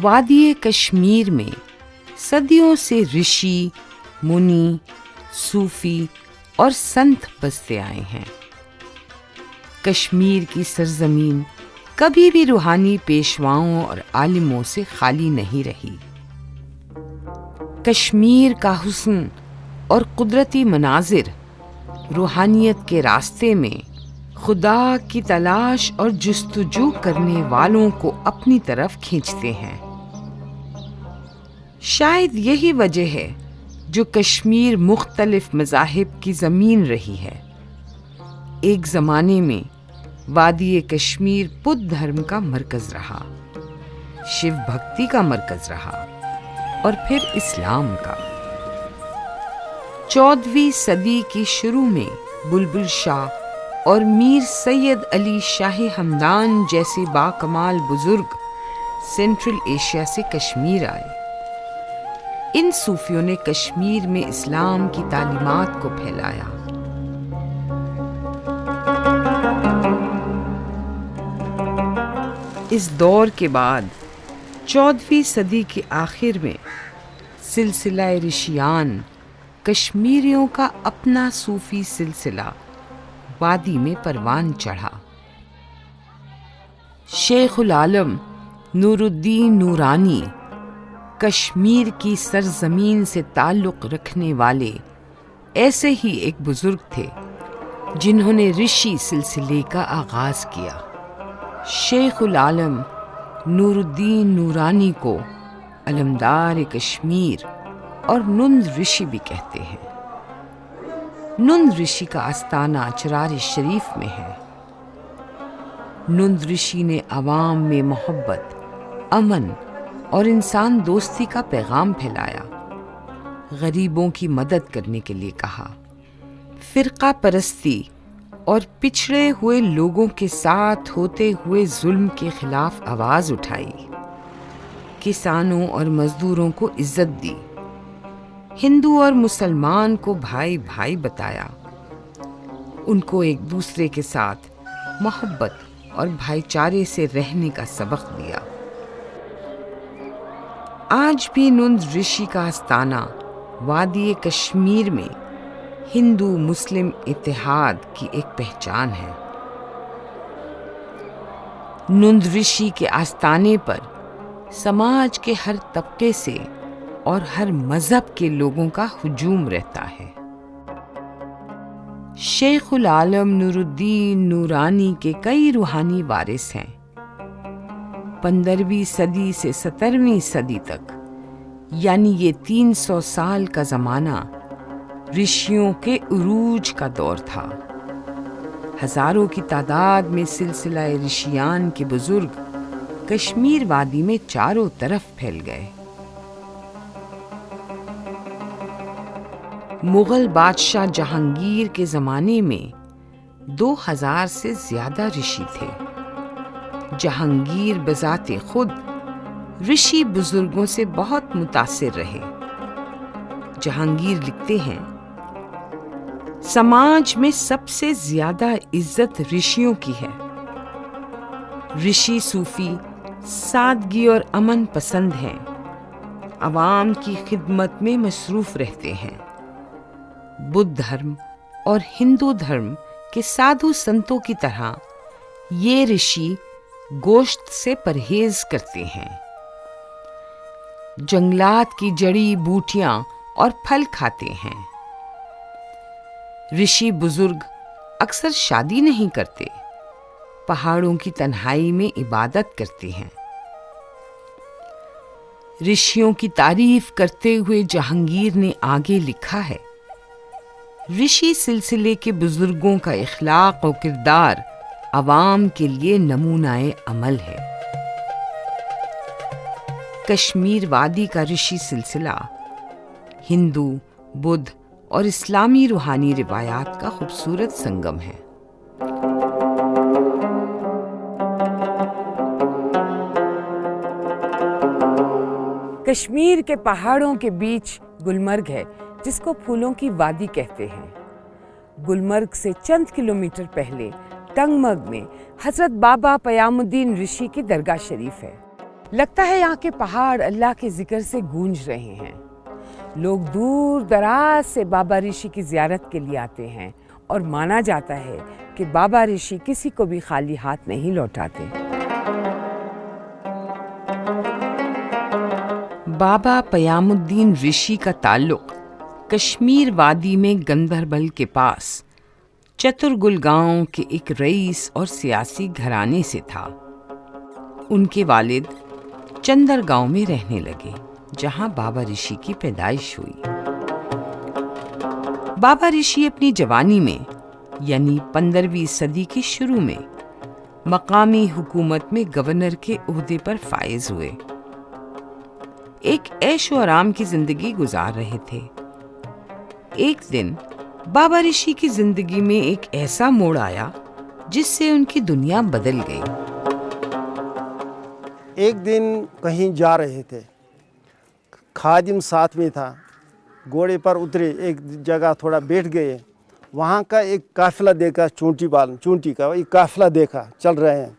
वादी कश्मीर में सदियों से ऋषि, मुनि, सूफी और संत बसते आए हैं। कश्मीर की सरजमीन कभी भी रूहानी पेशवाओं और आलिमों से खाली नहीं रही। कश्मीर का हुस्न और कुदरती मनाजिर रूहानियत के रास्ते में खुदा की तलाश और जुस्तजू करने वालों को अपनी तरफ खींचते हैं। शायद यही वजह है जो कश्मीर मुख्तलिफ मज़ाहिब की ज़मीन रही है। एक ज़माने में वादी कश्मीर बुद्ध धर्म का मरकज़ रहा, शिव भक्ति का मरकज़ रहा और फिर इस्लाम का। 14वीं सदी की शुरू में बुलबुल शाह और मीर सैयद अली शाह हमदान जैसे बाकमाल बुजुर्ग सेंट्रल एशिया से कश्मीर आए। इन सूफियों ने कश्मीर में इस्लाम की तालीमात को फैलाया। इस दौर के बाद 14वीं सदी के आखिर में सिलसिला रिशियान, कश्मीरियों का अपना सूफी सिलसिला, वादी में परवान चढ़ा। शेखुल आलम नूरुद्दीन नूरानी कश्मीर की सरजमीन से ताल्लुक़ रखने वाले ऐसे ही एक बुजुर्ग थे जिन्होंने ऋषि सिलसिले का आगाज़ किया। शेखुल आलम नूरुद्दीन नूरानी को अलमदार कश्मीर और नुंद ऋषि भी कहते हैं। नुंद ऋषि का आस्थाना चरार शरीफ में है। नुंद ऋषि ने अवाम में मोहब्बत, अमन और इंसान दोस्ती का पैगाम फैलाया। गरीबों की मदद करने के लिए कहा, फिरका परस्ती और पिछड़े हुए लोगों के साथ होते हुए जुल्म के खिलाफ आवाज़ उठाई। किसानों और मजदूरों को इज्जत दी। हिंदू और मुसलमान को भाई भाई बताया। उनको एक दूसरे के साथ मोहब्बत और भाईचारे से रहने का सबक दिया। आज भी नुंद ऋषि का आस्थाना वादी कश्मीर में हिंदू मुस्लिम इत्तेहाद की एक पहचान है। नुंद ऋषि के आस्थाने पर समाज के हर तबके से और हर मजहब के लोगों का हुजूम रहता है। शेखुल आलम नूरुद्दीन नूरानी के कई रूहानी वारिस हैं। 15वीं सदी से 17वीं सदी तक, यानी ये 300 साल का ज़माना ऋषियों के उरूज का दौर था। हजारों की तादाद में सिलसिला ऋषियान के बुजुर्ग कश्मीर वादी में चारों तरफ फैल गए। मुगल बादशाह जहांगीर के ज़माने में 2000 से ज़्यादा ऋषि थे। जहांगीर बजाते खुद ऋषि बुजुर्गों से बहुत मुतासिर रहे। जहांगीर लिखते हैं, समाज में सबसे ज्यादा इज्जत ऋषियों की है। ऋषि सूफी सादगी और अमन पसंद हैं, अवाम की खिदमत में मसरूफ रहते हैं। बुद्ध धर्म और हिंदू धर्म के साधु संतों की तरह ये ऋषि गोश्त से परहेज करते हैं। जंगलात की जड़ी बूटियां और फल खाते हैं। ऋषि बुजुर्ग अक्सर शादी नहीं करते, पहाड़ों की तन्हाई में इबादत करते हैं। ऋषियों की तारीफ करते हुए जहांगीर ने आगे लिखा है, ऋषि सिलसिले के बुजुर्गों का इखलाक और किरदार अवाम के लिए नमूनाए अमल है। कश्मीर वादी का ऋषि सिलसिला हिंदू, बुद्ध और इस्लामी रूहानी रिवायात का खूबसूरत संगम है। कश्मीर के पहाड़ों के बीच गुलमर्ग है, जिसको फूलों की वादी कहते हैं। गुलमर्ग से चंद किलोमीटर पहले टंगमर्ग में हजरत बाबा पयामुद्दीन ऋषि की दरगाह शरीफ है। लगता है यहाँ के पहाड़ अल्लाह के जिक्र से गूंज रहे हैं। लोग दूर दराज से बाबा ऋषि की जियारत के लिए आते हैं और माना जाता है कि बाबा ऋषि किसी को भी खाली हाथ नहीं लौटाते। बाबा पयामुद्दीन ऋषि का ताल्लुक कश्मीर वादी में गंदरबल के पास चतुरगुल गांव के एक रईस और सियासी घराने से था। उनके वालिद चंदर गांव में रहने लगे, जहां बाबा ऋषि की पैदाइश हुई। बाबा ऋषि अपनी जवानी में यानी 15वीं सदी के शुरू में मकामी हुकूमत में गवर्नर के ओहदे पर फाइज हुए। एक ऐशो आराम की जिंदगी गुजार रहे थे। एक दिन बाबा ऋषि की जिंदगी में एक ऐसा मोड़ आया जिससे उनकी दुनिया बदल गई। एक दिन कहीं जा रहे थे, खादिम साथ में था, घोड़े पर उतरे, एक जगह थोड़ा बैठ गए। वहाँ का एक काफिला देखा, चूंटी का एक काफिला देखा, चल रहे हैं।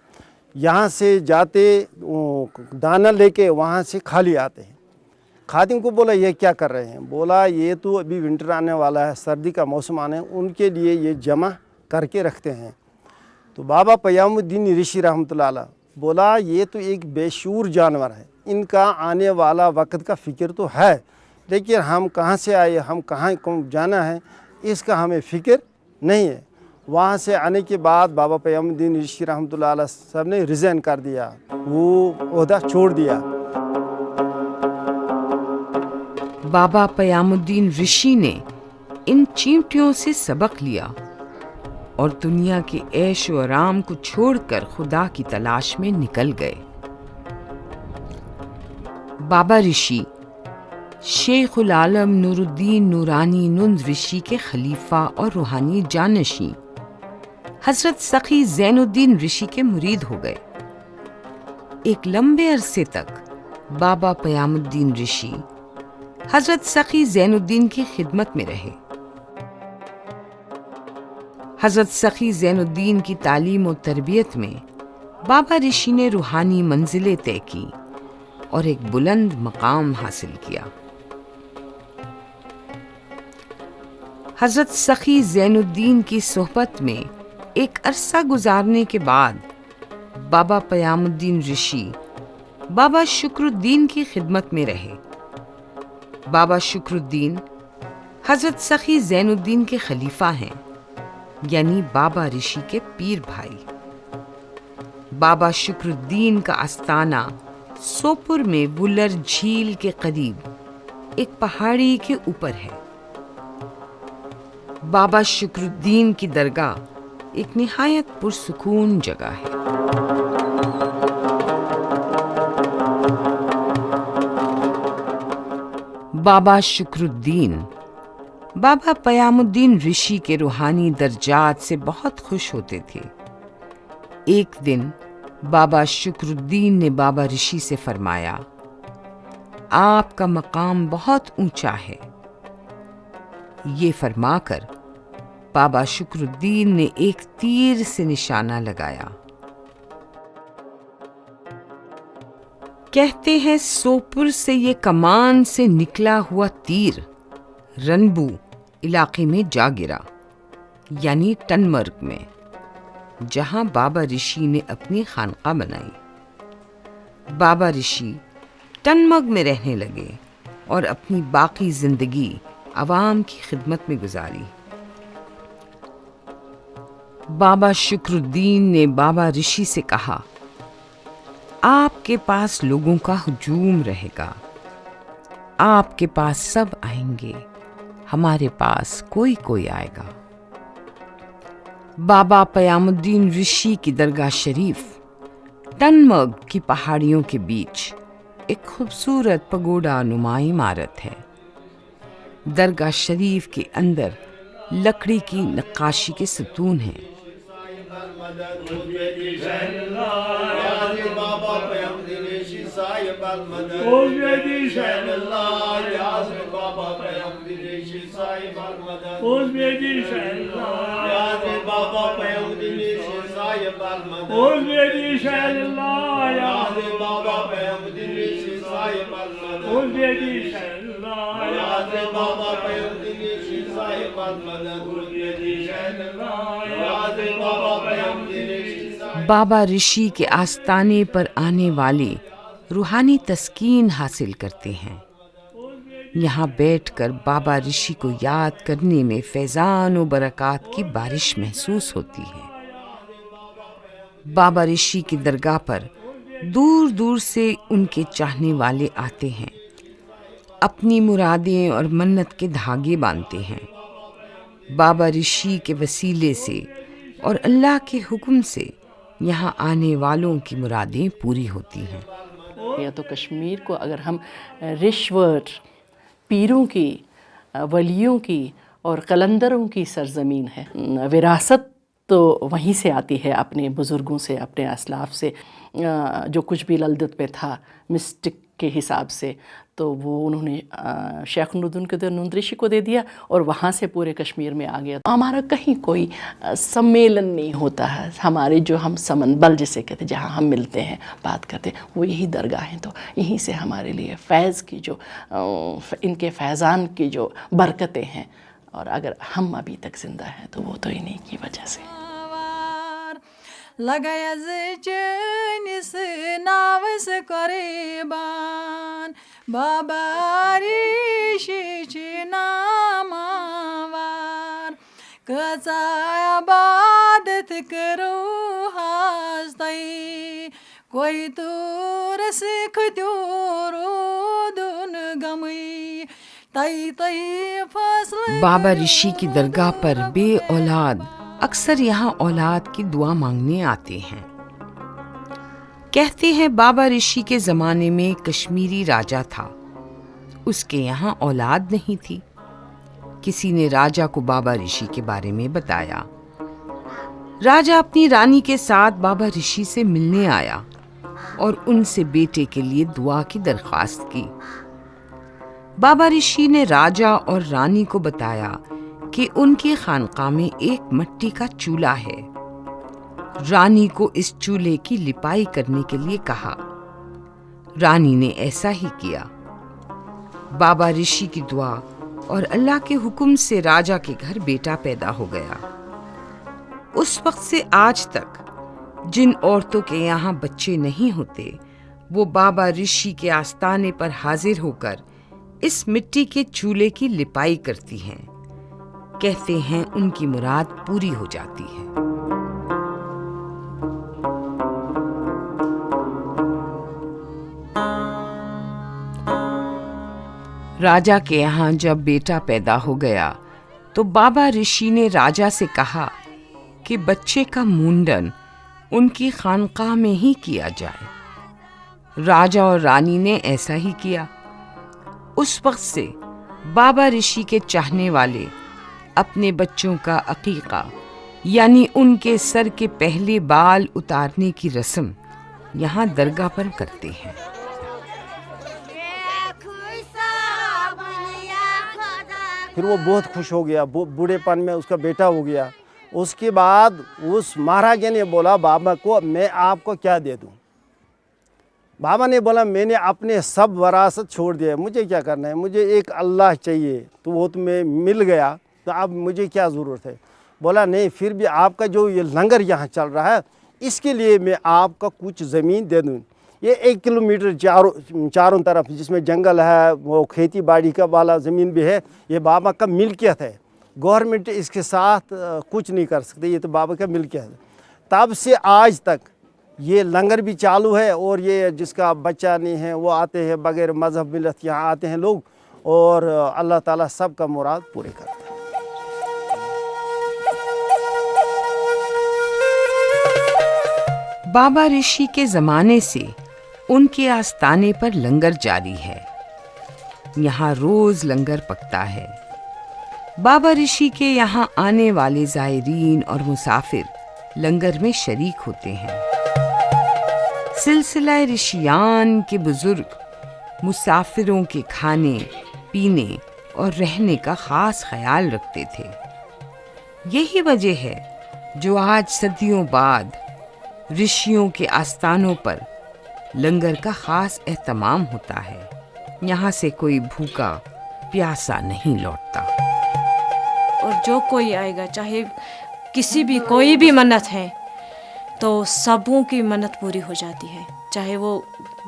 यहाँ से जाते दाना लेके वहाँ से खाली आते हैं। खादिम को बोला ये क्या कर रहे हैं? बोला ये तो अभी विंटर आने वाला है, सर्दी का मौसम आने, उनके लिए ये जमा करके रखते हैं। तो बाबा पयामुद्दीन ऋषि रहमतुल्लाह अलैह बोला ये तो एक बेशूर जानवर है, इनका आने वाला वक्त का फ़िक्र तो है, लेकिन हम कहाँ से आए, हम कहाँ जाना है, इसका हमें फ़िक्र नहीं है। वहाँ से आने के बाद बाबा पयामुद्दीन ऋषि रहमतुल्लाह अलैह सब ने रिज़ाइन कर दिया, वो ओहदा छोड़ दिया। बाबा पयामुद्दीन ऋषि ने इन चींटियों से सबक लिया और दुनिया के ऐश व आराम को छोड़कर खुदा की तलाश में निकल गए। बाबा ऋषि शेखुल आलम नूरुद्दीन नूरानी नुंद ऋषि के खलीफा और रूहानी जानशी हजरत सखी ज़ैनुद्दीन ऋषि के मुरीद हो गए। एक लंबे अरसे तक बाबा पयामुद्दीन ऋषि हजरत सखी ज़ैनुद्दीन की खिदमत में रहे। हजरत सखी ज़ैनुद्दीन की तालीम और तरबियत में बाबा ऋषि ने रूहानी मंजिलें तय की और एक बुलंद मकाम हासिल किया। हजरत सखी ज़ैनुद्दीन की सोहबत में एक अरसा गुजारने के बाद बाबा पयामुद्दीन ऋषि बाबा शुक्रुद्दीन की खिदमत में रहे। बाबा शुक्रुद्दीन हजरत सखी ज़ैनुद्दीन के खलीफा हैं, यानी बाबा ऋषि के पीर भाई। बाबा शुक्रुद्दीन का आस्ताना सोपुर में वुलर झील के करीब एक पहाड़ी के ऊपर है। बाबा शुक्रुद्दीन की दरगाह एक निहायत पुरसुकून जगह है। बाबा शुक्रुद्दीन बाबा पयामुद्दीन ऋषि के रूहानी दर्जात से बहुत खुश होते थे। एक दिन बाबा शुक्रुद्दीन ने बाबा ऋषि से फरमाया, आपका मकाम बहुत ऊंचा है। ये फरमाकर बाबा शुक्रुद्दीन ने एक तीर से निशाना लगाया। कहते हैं सोपुर से ये कमान से निकला हुआ तीर रनबू इलाके में जा गिरा, यानी टनमर्ग में, जहां बाबा ऋषि ने अपनी खानका बनाई। बाबा ऋषि टनमर्ग में रहने लगे और अपनी बाकी जिंदगी अवाम की खिदमत में गुजारी। बाबा शुक्रुद्दीन ने बाबा ऋषि से कहा, आपके पास लोगों का हुजूम रहेगा, आपके पास सब आएंगे, हमारे पास कोई कोई आएगा। बाबा पयामुद्दीन ऋषि की दरगाह शरीफ टनमर्ग की पहाड़ियों के बीच एक खूबसूरत पगोडा नुमा इमारत है। दरगाह शरीफ के अंदर लकड़ी की नक्काशी के सतून हैं। bal madad Oz bedi şelallah Yazri baba peygamber şisai bal madad Oz bedi şelallah Yazri baba peygamber şisai bal madad Oz bedi şelallah Yazri baba peygamber şisai bal madad Oz bedi şelallah Yazri baba peygamber şisai bal madad Oz bedi şelallah Yazri baba peygamber बाबा ऋषि के आस्थाने पर आने वाले रूहानी तस्कीन हासिल करते हैं। यहाँ बैठकर बाबा ऋषि को याद करने में फैज़ान व बरक़ात की बारिश महसूस होती है। बाबा ऋषि की दरगाह पर दूर दूर से उनके चाहने वाले आते हैं, अपनी मुरादें और मन्नत के धागे बांधते हैं। बाबा ऋषि के वसीले से और अल्लाह के हुक्म से यहाँ आने वालों की मुरादें पूरी होती हैं। या तो कश्मीर को अगर हम रिश्वर पीरों की, वलियों की और कलंदरों की सरजमीन है, विरासत तो वहीं से आती है, अपने बुज़ुर्गों से, अपने असलाफ से। जो कुछ भी ललदत में था मिस्टिक के हिसाब से, तो वो उन्होंने शेख नुरुद्दीन ऋषि को दे दिया और वहाँ से पूरे कश्मीर में आ गया। हमारा कहीं कोई सम्मेलन नहीं होता है। हमारे जो हम समनबल जिसे कहते हैं, जहाँ हम मिलते हैं, बात करते हैं, वो यही दरगाह हैं। तो यहीं से हमारे लिए फैज़ की जो इनके फैज़ान की जो बरकतें हैं, और अगर हम अभी तक ज़िंदा हैं तो वो तो इन्हीं की वजह से। लगायज चनिस नावस करेबान बाबा ऋषि नामावार कचा इबादत करो हास्tai कोई तूर सिख त्योरुदुन गमई तई तई फसल। बाबा ऋषि की दरगाह पर बे औलाद अक्सर यहाँ औलाद की दुआ मांगने आते हैं। कहते हैं बाबा ऋषि के ज़माने में कश्मीरी राजा था, उसके यहाँ औलाद नहीं थी। किसी ने राजा को बाबा ऋषि के बारे में बताया। राजा अपनी रानी के साथ बाबा ऋषि से मिलने आया और उनसे बेटे के लिए दुआ की दरख्वास्त की। बाबा ऋषि ने राजा और रानी को बताया कि उनकी खानकाह में एक मिट्टी का चूल्हा है। रानी को इस चूल्हे की लिपाई करने के लिए कहा। रानी ने ऐसा ही किया। बाबा ऋषि की दुआ और अल्लाह के हुक्म से राजा के घर बेटा पैदा हो गया। उस वक्त से आज तक जिन औरतों के यहाँ बच्चे नहीं होते, वो बाबा ऋषि के आस्थाने पर हाजिर होकर इस मिट्टी के चूल्हे की लिपाई करती हैं। कहते हैं उनकी मुराद पूरी हो जाती है। राजा के यहाँ जब बेटा पैदा हो गया तो बाबा ऋषि ने राजा से कहा कि बच्चे का मुंडन उनकी खानकाह में ही किया जाए। राजा और रानी ने ऐसा ही किया। उस वक्त से बाबा ऋषि के चाहने वाले अपने बच्चों का अकीका यानी उनके सर के पहले बाल उतारने की रस्म यहाँ दरगाह पर करते हैं। फिर वो बहुत खुश हो गया, बूढ़ेपन में उसका बेटा हो गया। उसके बाद उस महाराजा ने बोला बाबा को, मैं आपको क्या दे दूं? बाबा ने बोला मैंने अपने सब वरासत छोड़ दिया, मुझे क्या करना है, मुझे एक अल्लाह चाहिए, तो वो तुम्हें मिल गया, तो अब मुझे क्या ज़रूरत है? बोला नहीं, फिर भी आपका जो ये लंगर यहाँ चल रहा है इसके लिए मैं आपका कुछ ज़मीन दे दूँ। ये 1 किलोमीटर चारों तरफ जिसमें जंगल है, वो खेती बाड़ी का वाला ज़मीन भी है, ये बाबा का मिल्कियत है। गवर्नमेंट इसके साथ कुछ नहीं कर सकती, ये तो बाबा का मिल्कियत है। तब से आज तक ये लंगर भी चालू है और ये जिसका बच्चा नहीं है वो आते हैं, बगैर मज़हब मिलत यहाँ आते हैं लोग, और अल्लाह ताला सबका मुराद पूरे करता है। बाबा ऋषि के ज़माने से उनके आस्थाने पर लंगर जारी है। यहाँ रोज़ लंगर पकता है। बाबा ऋषि के यहाँ आने वाले ज़ायरीन और मुसाफिर लंगर में शरीक होते हैं। सिलसिला ऋषियान के बुजुर्ग मुसाफिरों के खाने पीने और रहने का ख़ास ख्याल रखते थे। यही वजह है जो आज सदियों बाद ऋषियों के आस्थानों पर लंगर का ख़ास एहतमाम होता है। यहाँ से कोई भूखा प्यासा नहीं लौटता। और जो कोई आएगा, चाहे किसी भी कोई भी मन्नत है, तो सबों की मन्नत पूरी हो जाती है, चाहे वो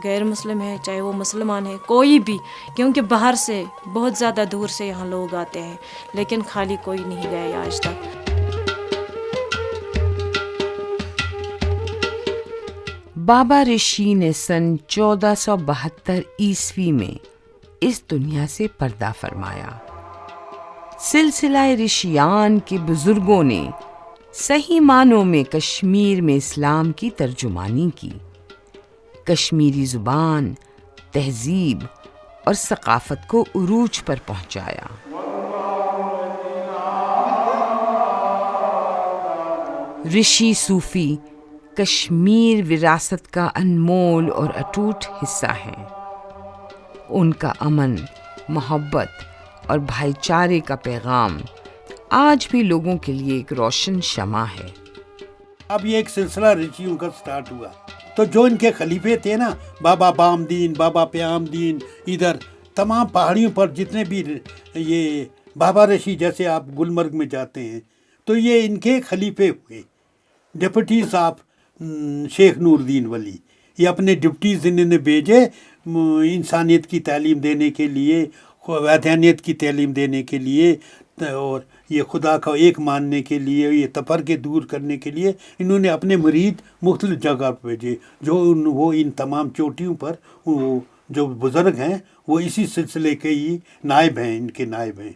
गैर मुस्लिम है, चाहे वो मुसलमान है, कोई भी। क्योंकि बाहर से बहुत ज़्यादा दूर से यहाँ लोग आते हैं, लेकिन खाली कोई नहीं गया आज तक। बाबा ऋषि ने सन 1472 ईस्वी में इस दुनिया से पर्दा फरमाया। सिलसिला ऋषियान के बुजुर्गों ने सही मानों में कश्मीर में इस्लाम की तर्जुमानी की, कश्मीरी ज़ुबान, तहजीब और सकाफ़त को उरूज पर पहुंचाया। ऋषि सूफ़ी कश्मीर विरासत का अनमोल और अटूट हिस्सा हैं। उनका अमन, मोहब्बत और भाईचारे का पैगाम आज भी लोगों के लिए एक रोशन शमा है। अब ये एक सिलसिला ऋषियों का स्टार्ट हुआ, तो जो इनके खलीफे थे ना, बाबा बामदीन, बाबा प्यामदीन, इधर तमाम पहाड़ियों पर जितने भी ये बाबा ऋषि, जैसे आप गुलमर्ग में जाते हैं तो ये इनके खलीफे हुए, डिप्टी साहब शेख नूरुद्दीन वली। ये अपने डिप्टीज इन्होंने भेजे इंसानियत की तालीम देने के लिए, वैधानियत की तालीम देने के लिए, और ये खुदा का एक मानने के लिए, ये तफरके दूर करने के लिए इन्होंने अपने मुरीद मुख्तलिफ जगह पर भेजे। वो इन तमाम चोटियों पर वो जो बुज़ुर्ग हैं वो इसी सिलसिले के ही नायब हैं, इनके नायब हैं।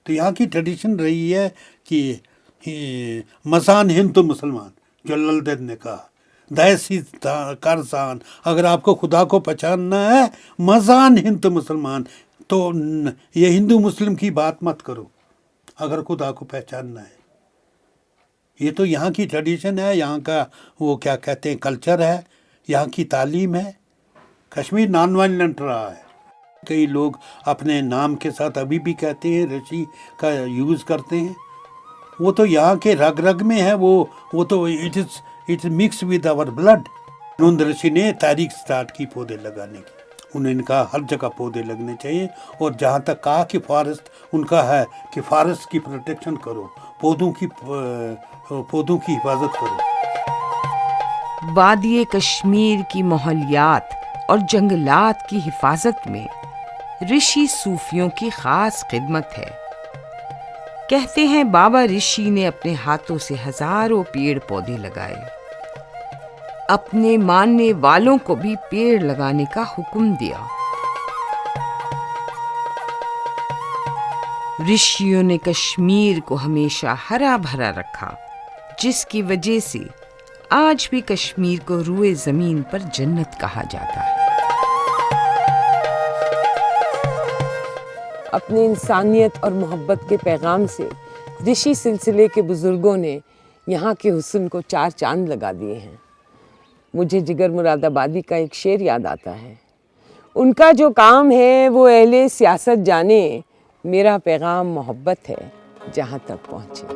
तो यहाँ की ट्रेडिशन रही है कि मसान हिंद तो मुसलमान, जो ललदद ने कहा, दैसी कारसान, अगर आपको खुदा को पहचानना है, मसान हिंद तो मुसलमान, तो ये हिंदू मुस्लिम की बात मत करो अगर खुदा को पहचानना है। ये तो यहाँ की ट्रेडिशन है, यहाँ का वो क्या कहते हैं कल्चर है, यहाँ की तालीम है। कश्मीर नॉन वायलेंट रहा है। कई लोग अपने नाम के साथ अभी भी कहते हैं, ऋषि का यूज़ करते हैं। वो तो यहाँ के रग रग में है, वो तो it's mix with our blood. नून ऋषि ने तारीख स्टार्ट की पौधे लगाने की। उन्होंने कहा हर जगह पौधे लगने चाहिए, और जहाँ तक कहा कि फॉरेस्ट उनका है कि फॉरेस्ट की प्रोटेक्शन करो, पौधों की हिफाजत करो। वादिये कश्मीर की माहौलियात और जंगलात की हिफाजत में ऋषि सूफियों की खास खिदमत है। कहते हैं बाबा ऋषि ने अपने हाथों से हजारों पेड़ पौधे लगाए, अपने मानने वालों को भी पेड़ लगाने का हुक्म दिया। ऋषियों ने कश्मीर को हमेशा हरा भरा रखा, जिसकी वजह से आज भी कश्मीर को रुए जमीन पर जन्नत कहा जाता है। अपने इंसानियत और मोहब्बत के पैगाम से ऋषि सिलसिले के बुजुर्गों ने यहाँ के हुस्न को चार चांद लगा दिए हैं। मुझे जिगर मुरादाबादी का एक शेर याद आता है, उनका जो काम है वो अहले सियासत जाने, मेरा पैगाम मोहब्बत है जहाँ तक पहुँचे।